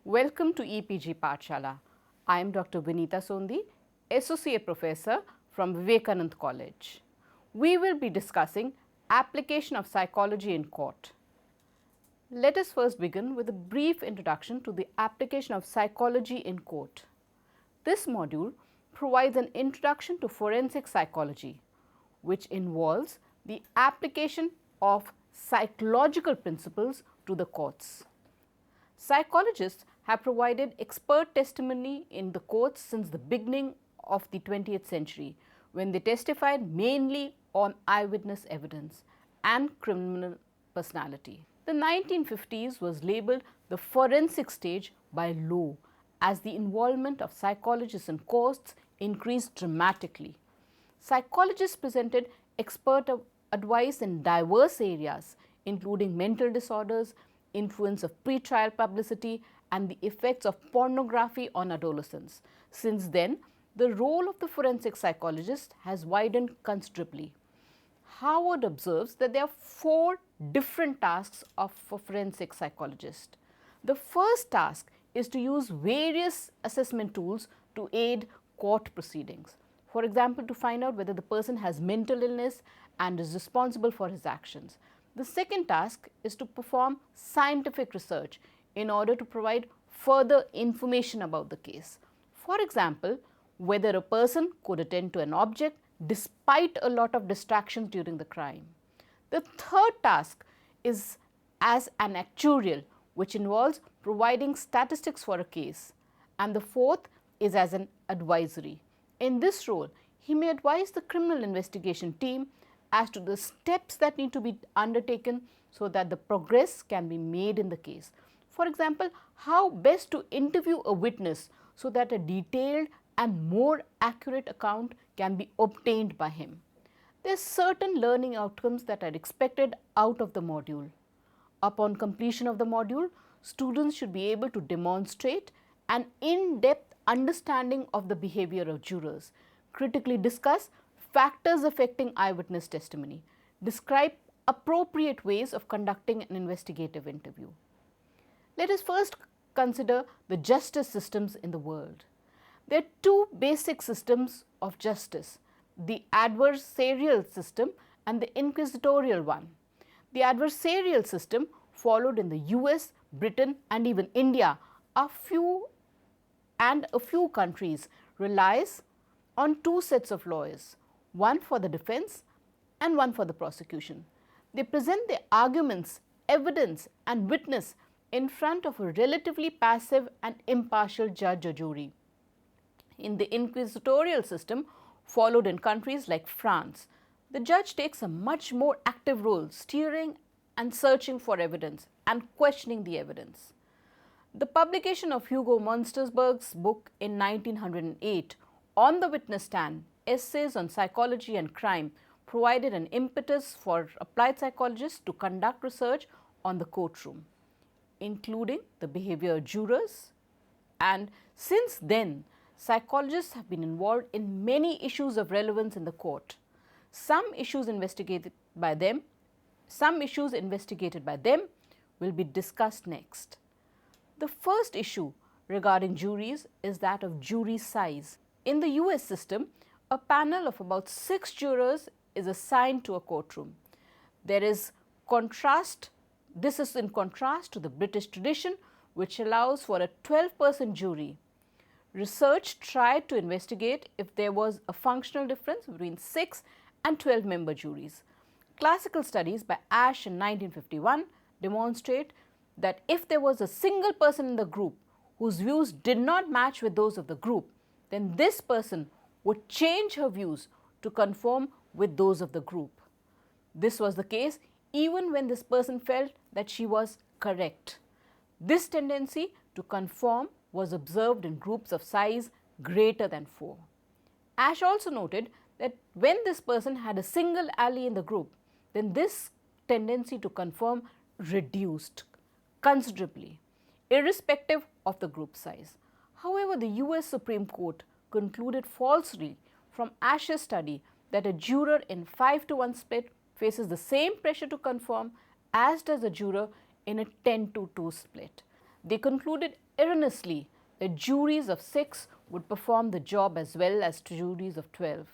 Welcome to EPG Pathshala. I am Dr. Vinita Sondi, Associate Professor from Vivekanand College. We will be discussing application of psychology in court. Let us first begin with a brief introduction to the application of psychology in court. This module provides an introduction to forensic psychology, which involves the application of psychological principles to the courts. Psychologists have provided expert testimony in the courts since the beginning of the 20th century, when they testified mainly on eyewitness evidence and criminal personality. The 1950s was labeled the forensic stage by law, as the involvement of psychologists in courts increased dramatically. Psychologists presented expert advice in diverse areas, including mental disorders, influence of pretrial publicity, and the effects of pornography on adolescents. Since then, the role of the forensic psychologist has widened considerably. Howard observes that there are 4 different tasks of a forensic psychologist. The first task is to use various assessment tools to aid court proceedings. For example, to find out whether the person has mental illness and is responsible for his actions. The second task is to perform scientific research in order to provide further information about the case. For example, whether a person could attend to an object despite a lot of distractions during the crime. The third task is as an actuarial, which involves providing statistics for a case, and the fourth is as an advisory. In this role, he may advise the criminal investigation team as to the steps that need to be undertaken so that the progress can be made in the case. For example, how best to interview a witness so that a detailed and more accurate account can be obtained by him. There are certain learning outcomes that are expected out of the module. Upon completion of the module, students should be able to demonstrate an in-depth understanding of the behavior of jurors, critically discuss factors affecting eyewitness testimony, describe appropriate ways of conducting an investigative interview. Let us first consider the justice systems in the world. There are 2 basic systems of justice, the adversarial system and the inquisitorial one. The adversarial system, followed in the US, Britain and even India, a few countries, relies on 2 sets of lawyers, one for the defense and one for the prosecution. They present their arguments, evidence and witness in front of a relatively passive and impartial judge or jury. In the inquisitorial system, followed in countries like France, the judge takes a much more active role, steering and searching for evidence and questioning the evidence. The publication of Hugo Münstersburg's book in 1908, On the Witness Stand, Essays on Psychology and Crime, provided an impetus for applied psychologists to conduct research on the courtroom, including the behavior of jurors, and since then, psychologists have been involved in many issues of relevance in the court. Some issues investigated by them will be discussed next. The first issue regarding juries is that of jury size. In the US system, a panel of about 6 jurors is assigned to a courtroom. This is in contrast to the British tradition, which allows for a 12-person jury. Research tried to investigate if there was a functional difference between 6 and 12-member juries. Classical studies by Ash in 1951 demonstrate that if there was a single person in the group whose views did not match with those of the group, then this person would change her views to conform with those of the group. This was the case even when this person felt that she was correct. This tendency to conform was observed in groups of size greater than 4. Ash also noted that when this person had a single ally in the group, then this tendency to conform reduced considerably, irrespective of the group size. However, the US Supreme Court concluded falsely from Ash's study that a juror in 5-to-1 split faces the same pressure to conform as does a juror in a 10-to-2 split. They concluded erroneously that juries of 6 would perform the job as well as juries of 12.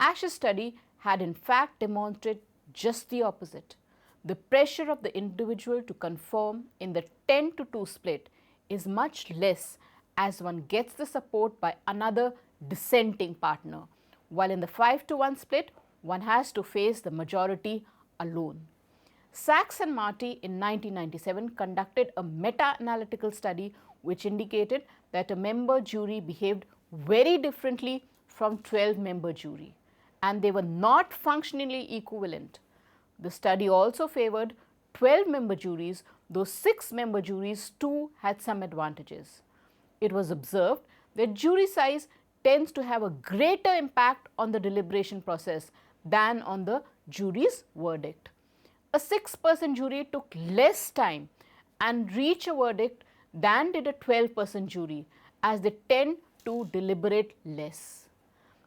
Ash's study had in fact demonstrated just the opposite. The pressure of the individual to conform in the 10-2 split is much less as one gets the support by another dissenting partner, while in the 5-1 split, one has to face the majority alone. Sachs and Marty in 1997 conducted a meta-analytical study which indicated that a member jury behaved very differently from 12-member jury, and they were not functionally equivalent. The study also favored 12-member juries, though 6-member juries too had some advantages. It was observed that jury size tends to have a greater impact on the deliberation process than on the jury's verdict. A 6-person jury took less time and reach a verdict than did a 12-person jury, as they tend to deliberate less.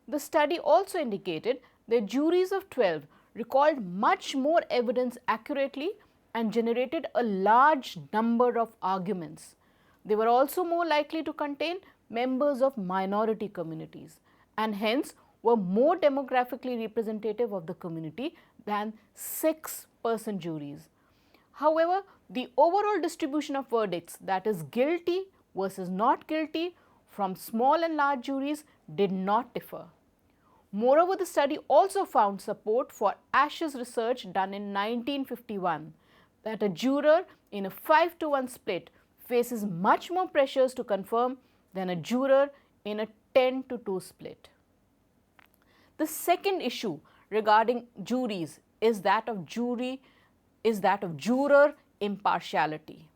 The study also indicated that juries of 12 recalled much more evidence accurately and generated a large number of arguments. They were also more likely to contain members of minority communities and hence were more demographically representative of the community than 6-person juries. However, the overall distribution of verdicts, that is guilty versus not guilty, from small and large juries did not differ. Moreover, the study also found support for Ash's research done in 1951 that a juror in a 5-1 split faces much more pressures to confirm than a juror in a 10-2 split. The second issue regarding juries is that of juror impartiality.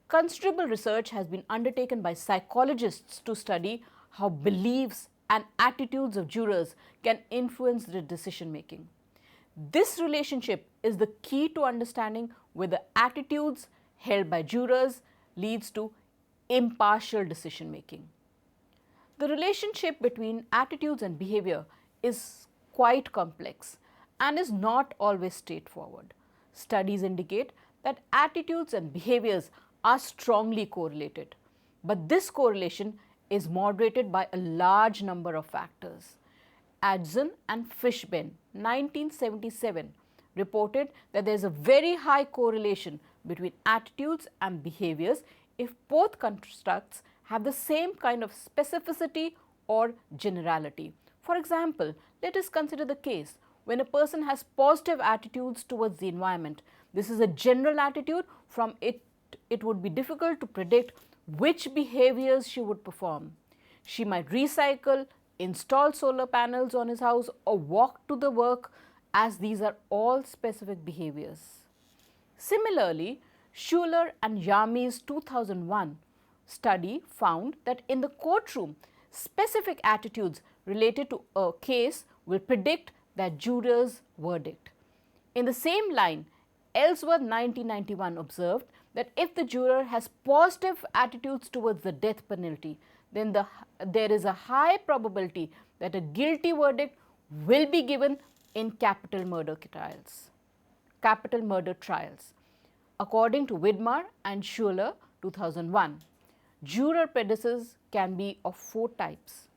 Considerable research has been undertaken by psychologists to study how beliefs and attitudes of jurors can influence their decision making. This relationship is the key to understanding whether attitudes held by jurors leads to impartial decision making. The relationship between attitudes and behavior is quite complex and is not always straightforward. Studies indicate that attitudes and behaviors are strongly correlated, but this correlation is moderated by a large number of factors. Adson and Fishben, 1977, reported that there is a very high correlation between attitudes and behaviors if both constructs have the same kind of specificity or generality. For example, let us consider the case when a person has positive attitudes towards the environment. This is a general attitude. From it would be difficult to predict which behaviors she would perform. She might recycle, install solar panels on his house or walk to the work, as these are all specific behaviors. Similarly, Schuler and Yami's 2001 study found that in the courtroom, specific attitudes related to a case will predict that juror's verdict. In the same line, Ellsworth 1991 observed that if the juror has positive attitudes towards the death penalty, then there is a high probability that a guilty verdict will be given in capital murder trials. According to Widmar and Schuler 2001, juror prejudices can be of 4 types.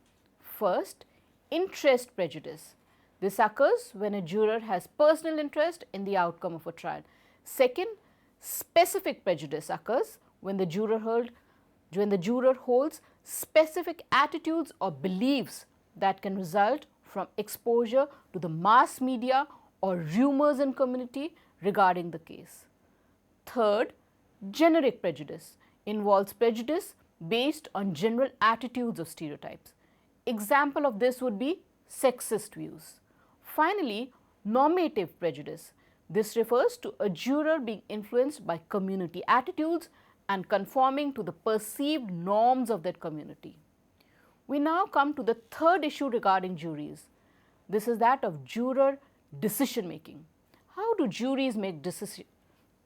First, interest prejudice. This occurs when a juror has personal interest in the outcome of a trial. Second, specific prejudice occurs when the juror holds specific attitudes or beliefs that can result from exposure to the mass media or rumors in community regarding the case. Third, generic prejudice involves prejudice based on general attitudes of stereotypes. Example of this would be sexist views. Finally, normative prejudice. This refers to a juror being influenced by community attitudes and conforming to the perceived norms of that community. We now come to the third issue regarding juries. This is that of juror decision making. How do juries make decisions?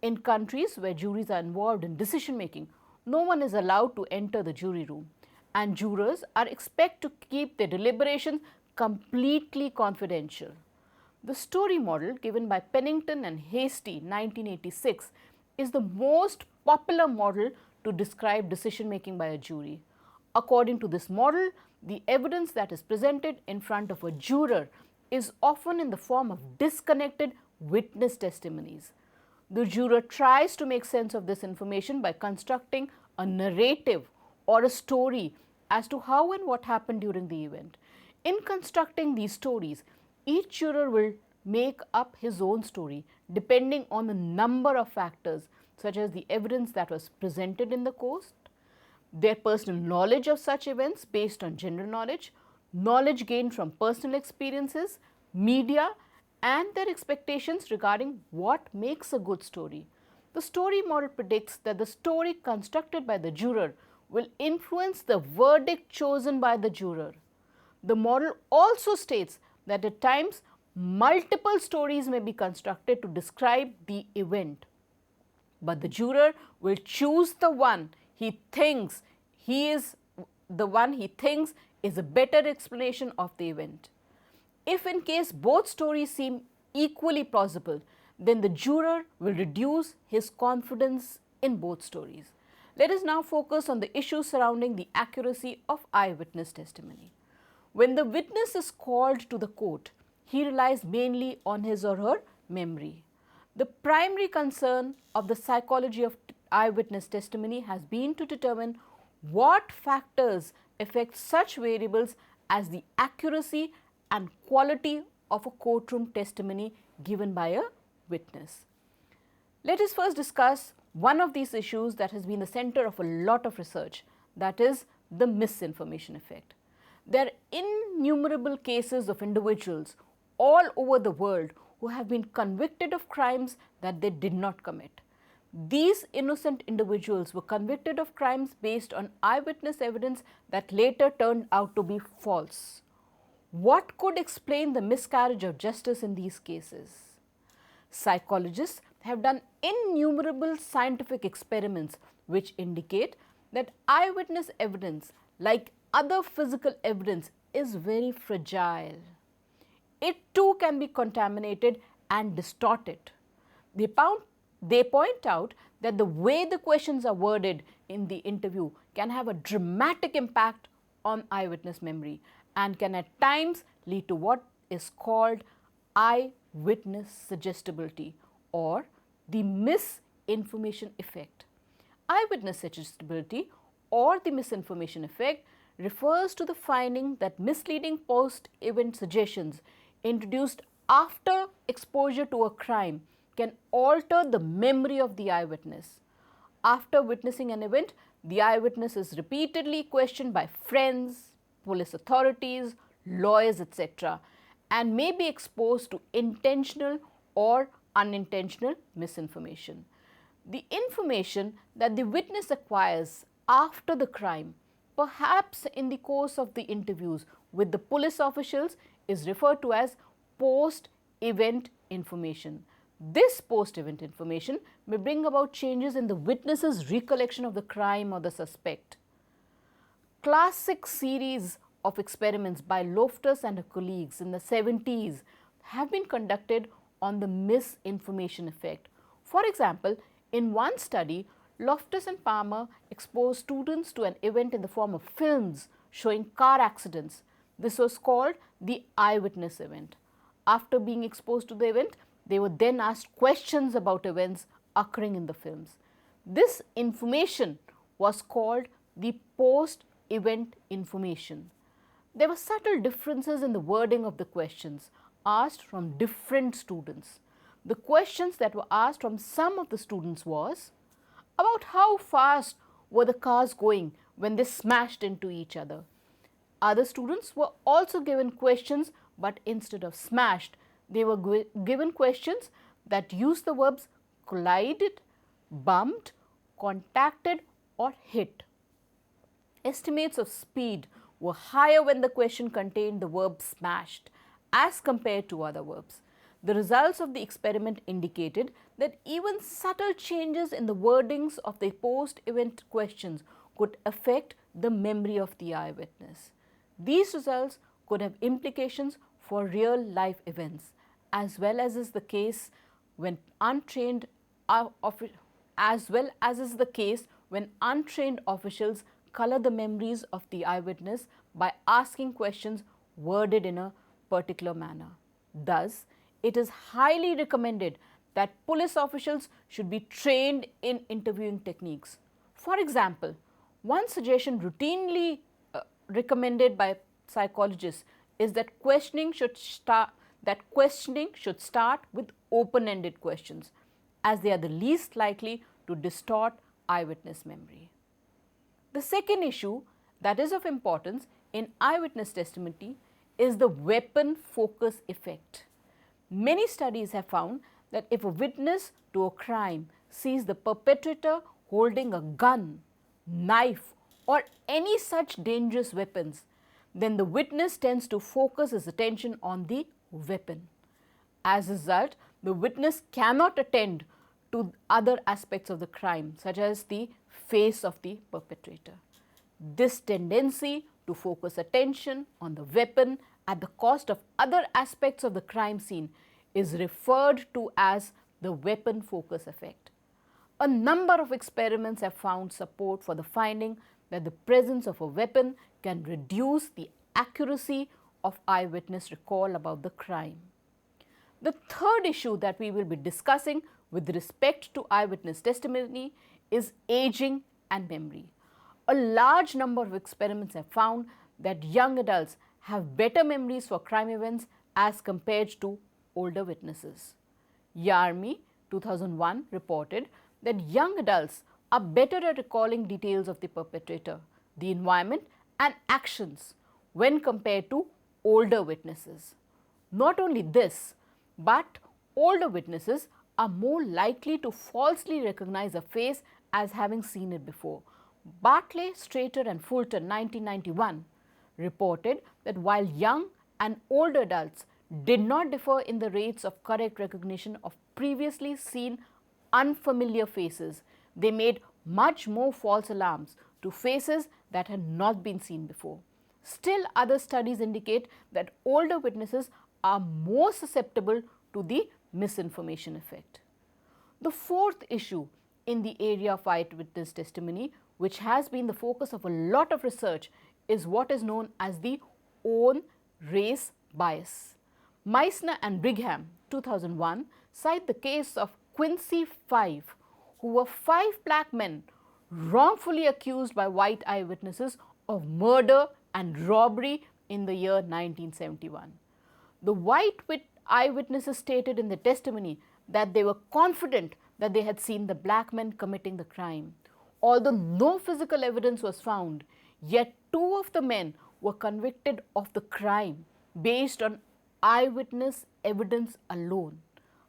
In countries where juries are involved in decision making, no one is allowed to enter the jury room, and jurors are expected to keep their deliberations completely confidential. The story model given by Pennington and Hastie 1986 is the most popular model to describe decision making by a jury. According to this model, the evidence that is presented in front of a juror is often in the form of disconnected witness testimonies. The juror tries to make sense of this information by constructing a narrative or a story as to how and what happened during the event. In constructing these stories, each juror will make up his own story depending on the number of factors such as the evidence that was presented in the court, their personal knowledge of such events based on general knowledge, knowledge gained from personal experiences, media, and their expectations regarding what makes a good story. The story model predicts that the story constructed by the juror will influence the verdict chosen by the juror. The model also states that at times multiple stories may be constructed to describe the event, but the juror will choose the one he thinks is a better explanation of the event. If in case both stories seem equally plausible, then the juror will reduce his confidence in both stories. Let us now focus on the issues surrounding the accuracy of eyewitness testimony. When the witness is called to the court, he relies mainly on his or her memory. The primary concern of the psychology of eyewitness testimony has been to determine what factors affect such variables as the accuracy and quality of a courtroom testimony given by a witness. Let us first discuss one of these issues that has been the center of a lot of research, that is the misinformation effect. There are innumerable cases of individuals all over the world who have been convicted of crimes that they did not commit. These innocent individuals were convicted of crimes based on eyewitness evidence that later turned out to be false. What could explain the miscarriage of justice in these cases? Psychologists have done innumerable scientific experiments which indicate that eyewitness evidence, like other physical evidence, is very fragile. It too can be contaminated and distorted. They point out that the way the questions are worded in the interview can have a dramatic impact on eyewitness memory and can at times lead to what is called eyewitness suggestibility or the misinformation effect. Eyewitness suggestibility or the misinformation effect refers to the finding that misleading post-event suggestions introduced after exposure to a crime can alter the memory of the eyewitness. After witnessing an event, the eyewitness is repeatedly questioned by friends, police authorities, lawyers, etc., and may be exposed to intentional or unintentional misinformation. The information that the witness acquires after the crime, perhaps in the course of the interviews with the police officials, is referred to as post-event information. This post-event information may bring about changes in the witness's recollection of the crime or the suspect. Classic series of experiments by Loftus and her colleagues in the 70s have been conducted on the misinformation effect. For example, in one study, Loftus and Palmer exposed students to an event in the form of films showing car accidents. This was called the eyewitness event. After being exposed to the event, they were then asked questions about events occurring in the films. This information was called the post-event information. There were subtle differences in the wording of the questions asked from different students. The questions that were asked from some of the students was about how fast were the cars going when they smashed into each other. Other students were also given questions, but instead of smashed, they were given questions that used the verbs collided, bumped, contacted or hit. Estimates of speed were higher when the question contained the verb smashed as compared to other verbs. The results of the experiment indicated that even subtle changes in the wordings of the post-event questions could affect the memory of the eyewitness. These results could have implications for real-life events, as well as is the case when when untrained officials color the memories of the eyewitness by asking questions worded in a particular manner. Thus, it is highly recommended that police officials should be trained in interviewing techniques. For example, one suggestion routinely recommended by psychologists is that questioning should start with open-ended questions, as they are the least likely to distort eyewitness memory. The second issue that is of importance in eyewitness testimony is the weapon focus effect. Many studies have found that if a witness to a crime sees the perpetrator holding a gun, knife, or any such dangerous weapons, then the witness tends to focus his attention on the weapon. As a result, the witness cannot attend to other aspects of the crime, such as the face of the perpetrator. This tendency to focus attention on the weapon at the cost of other aspects of the crime scene is referred to as the weapon focus effect. A number of experiments have found support for the finding that the presence of a weapon can reduce the accuracy of eyewitness recall about the crime. The third issue that we will be discussing with respect to eyewitness testimony is aging and memory. A large number of experiments have found that young adults have better memories for crime events as compared to older witnesses. Yarmi, 2001, reported that young adults are better at recalling details of the perpetrator, the environment and actions when compared to older witnesses. Not only this, but older witnesses are more likely to falsely recognize a face as having seen it before. Bartley, Strater and Fulton, 1991, reported that while young and older adults did not differ in the rates of correct recognition of previously seen unfamiliar faces, they made much more false alarms to faces that had not been seen before. Still, other studies indicate that older witnesses are more susceptible to the misinformation effect. The fourth issue in the area of eyewitness testimony, which has been the focus of a lot of research, is what is known as the own race bias. Meissner and Brigham, 2001, cite the case of Quincy 5, who were 5 black men wrongfully accused by white eyewitnesses of murder and robbery in the year 1971. The white eyewitnesses stated in their testimony that they were confident that they had seen the black men committing the crime. Although no physical evidence was found, yet 2 of the men were convicted of the crime based on eyewitness evidence alone.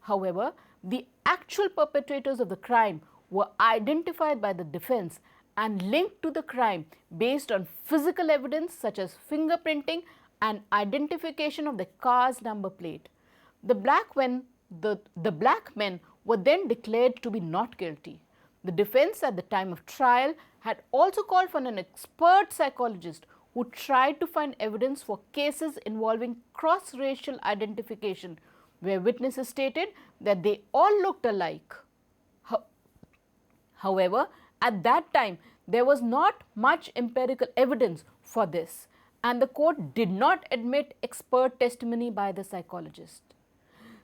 However, the actual perpetrators of the crime were identified by the defense and linked to the crime based on physical evidence such as fingerprinting and identification of the car's number plate. The black men were then declared to be not guilty. The defense at the time of trial had also called for an expert psychologist who tried to find evidence for cases involving cross-racial identification, where witnesses stated that they all looked alike. However, at that time, there was not much empirical evidence for this, and the court did not admit expert testimony by the psychologist.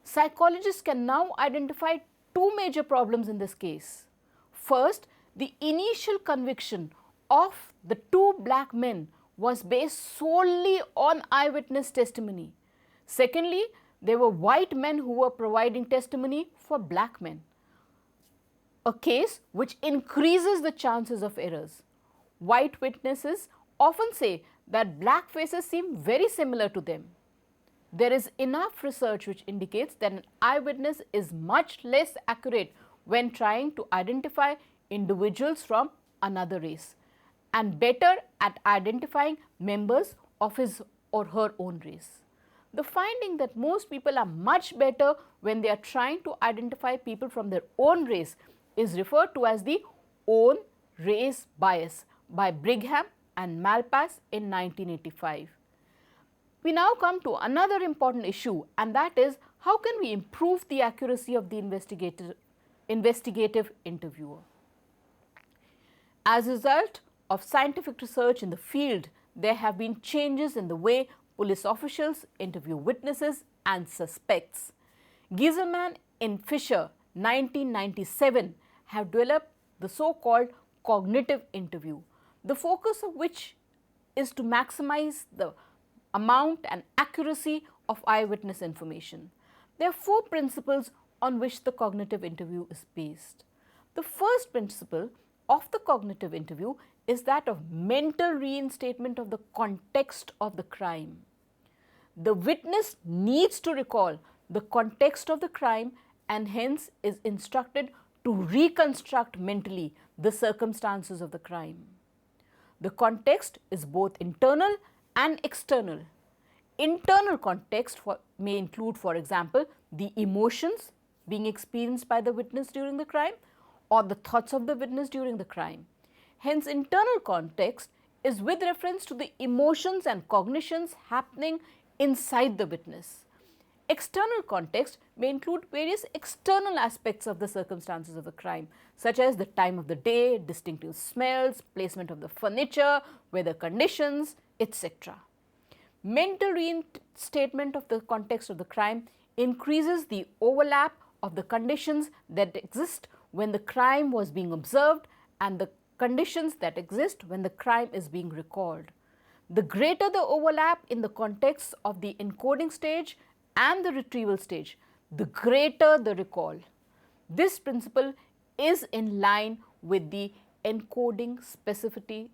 Psychologists can now identify 2 major problems in this case. First, the initial conviction of the 2 black men was based solely on eyewitness testimony. Secondly, there were white men who were providing testimony for black men, a case which increases the chances of errors. White witnesses often say that black faces seem very similar to them. There is enough research which indicates that an eyewitness is much less accurate when trying to identify individuals from another race, and better at identifying members of his or her own race. The finding that most people are much better when they are trying to identify people from their own race is referred to as the own race bias by Brigham and Malpass in 1985. We now come to another important issue, and that is how can we improve the accuracy of the investigative interviewer. As a result of scientific research in the field, there have been changes in the way police officials interview witnesses and suspects. Gieselman and Fisher, 1997, have developed the so-called cognitive interview, the focus of which is to maximize the amount and accuracy of eyewitness information. There are 4 principles on which the cognitive interview is based. The first principle of the cognitive interview is that of mental reinstatement of the context of the crime. The witness needs to recall the context of the crime and hence is instructed to reconstruct mentally the circumstances of the crime. The context is both internal and external. Internal context may include, for example, the emotions being experienced by the witness during the crime or the thoughts of the witness during the crime. Hence, internal context is with reference to the emotions and cognitions happening inside the witness. External context may include various external aspects of the circumstances of the crime, such as the time of the day, distinctive smells, placement of the furniture, weather conditions, etc. Mental reinstatement of the context of the crime increases the overlap of the conditions that exist when the crime was being observed and the conditions that exist when the crime is being recalled. The greater the overlap in the context of the encoding stage and the retrieval stage, the greater the recall. This principle is in line with the encoding specificity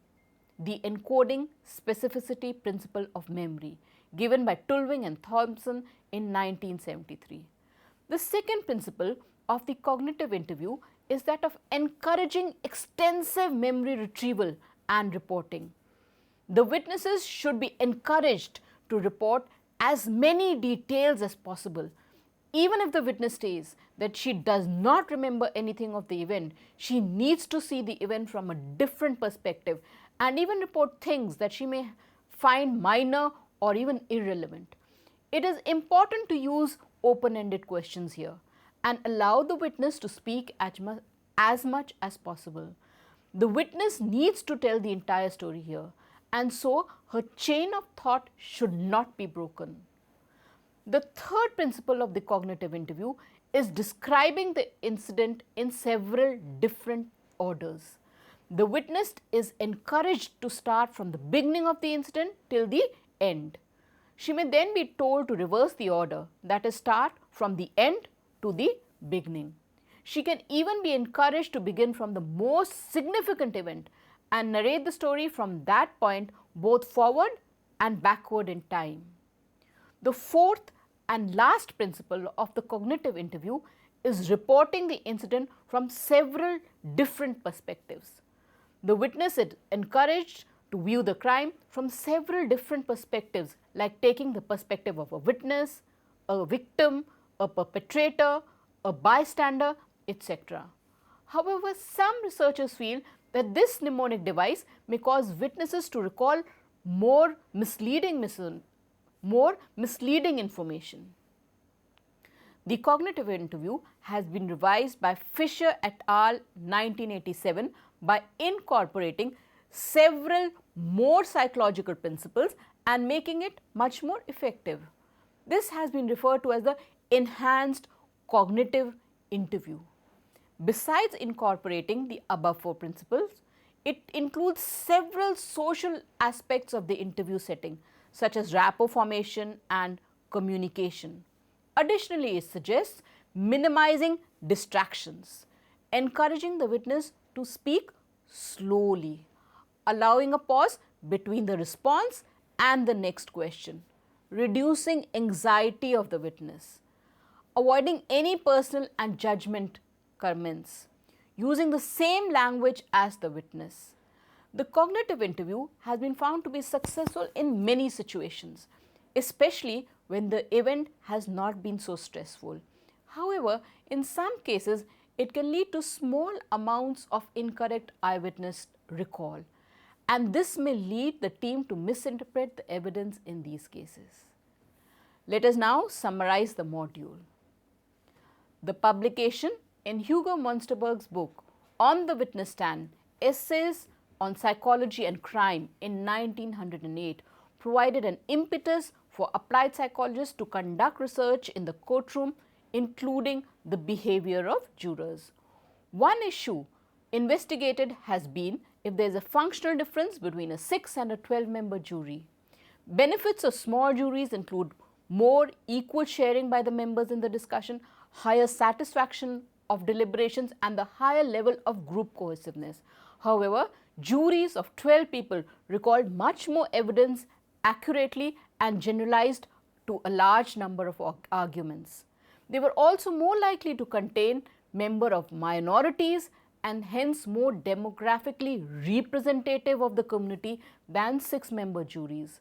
principle of memory given by Tulving and Thompson in 1973. The second principle of the cognitive interview is that of encouraging extensive memory retrieval and reporting. The witnesses should be encouraged to report as many details as possible. Even if the witness says that she does not remember anything of the event, she needs to see the event from a different perspective and even report things that she may find minor or even irrelevant. It is important to use open-ended questions here and allow the witness to speak as much as possible. The witness needs to tell the entire story here, and so her chain of thought should not be broken. The third principle of the cognitive interview is describing the incident in several different orders. The witness is encouraged to start from the beginning of the incident till the end. She may then be told to reverse the order, that is, start from the end to the beginning. She can even be encouraged to begin from the most significant event and narrate the story from that point both forward and backward in time. The fourth and last principle of the cognitive interview is reporting the incident from several different perspectives. The witness is encouraged to view the crime from several different perspectives, like taking the perspective of a witness, a victim, a perpetrator, a bystander, etc. However, some researchers feel that this mnemonic device may cause witnesses to recall more misleading information. The cognitive interview has been revised by Fisher et al. 1987 by incorporating several more psychological principles and making it much more effective. This has been referred to as the enhanced cognitive interview. Besides incorporating the above 4 principles, it includes several social aspects of the interview setting, such as rapport formation and communication. Additionally, it suggests minimizing distractions, encouraging the witness to speak slowly, allowing a pause between the response and the next question, reducing anxiety of the witness, avoiding any personal and judgment comments, using the same language as the witness. The cognitive interview has been found to be successful in many situations, especially when the event has not been so stressful. However, in some cases, it can lead to small amounts of incorrect eyewitness recall, and this may lead the team to misinterpret the evidence in these cases. Let us now summarize the module. The publication in Hugo Munsterberg's book On the Witness Stand essays on psychology and crime in 1908 provided an impetus for applied psychologists to conduct research in the courtroom, including the behavior of jurors. One issue investigated has been if there is a functional difference between a 6 and a 12-member jury. Benefits of small juries include more equal sharing by the members in the discussion, higher satisfaction of deliberations, and the higher level of group cohesiveness. However, juries of 12 people recalled much more evidence accurately and generalized to a large number of arguments. They were also more likely to contain members of minorities and hence more demographically representative of the community than 6-member juries.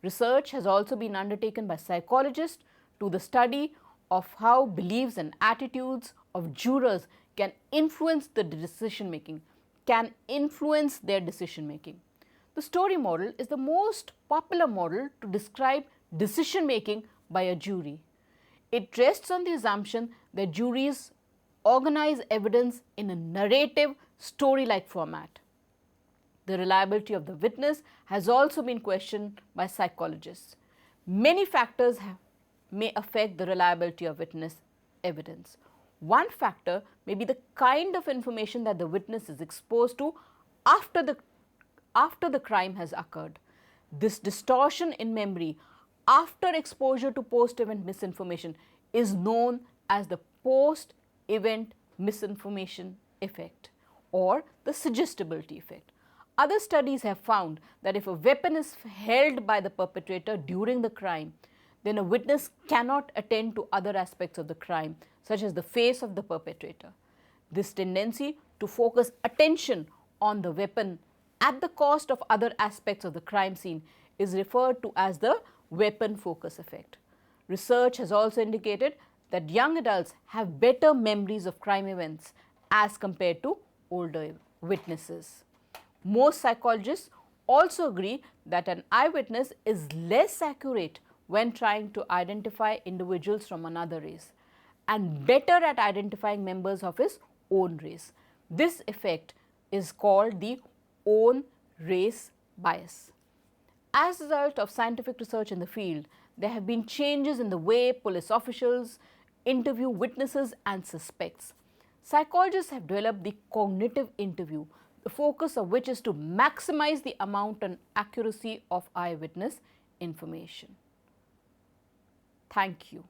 Research has also been undertaken by psychologists to the study of how beliefs and attitudes of jurors can influence their decision making. The story model is the most popular model to describe decision making by a jury. It rests on the assumption that juries organize evidence in a narrative, story-like format. The reliability of the witness has also been questioned by psychologists. Many factors may affect the reliability of witness evidence. One factor may be the kind of information that the witness is exposed to after the crime has occurred. This distortion in memory after exposure to post-event misinformation is known as the post-event misinformation effect or the suggestibility effect. Other studies have found that if a weapon is held by the perpetrator during the crime, then a witness cannot attend to other aspects of the crime, such as the face of the perpetrator. This tendency to focus attention on the weapon at the cost of other aspects of the crime scene is referred to as the weapon focus effect. Research has also indicated that young adults have better memories of crime events as compared to older witnesses. Most psychologists also agree that an eyewitness is less accurate when trying to identify individuals from another race and better at identifying members of his own race. This effect is called the own race bias. As a result of scientific research in the field, there have been changes in the way police officials interview witnesses and suspects. Psychologists have developed the cognitive interview, the focus of which is to maximize the amount and accuracy of eyewitness information. Thank you.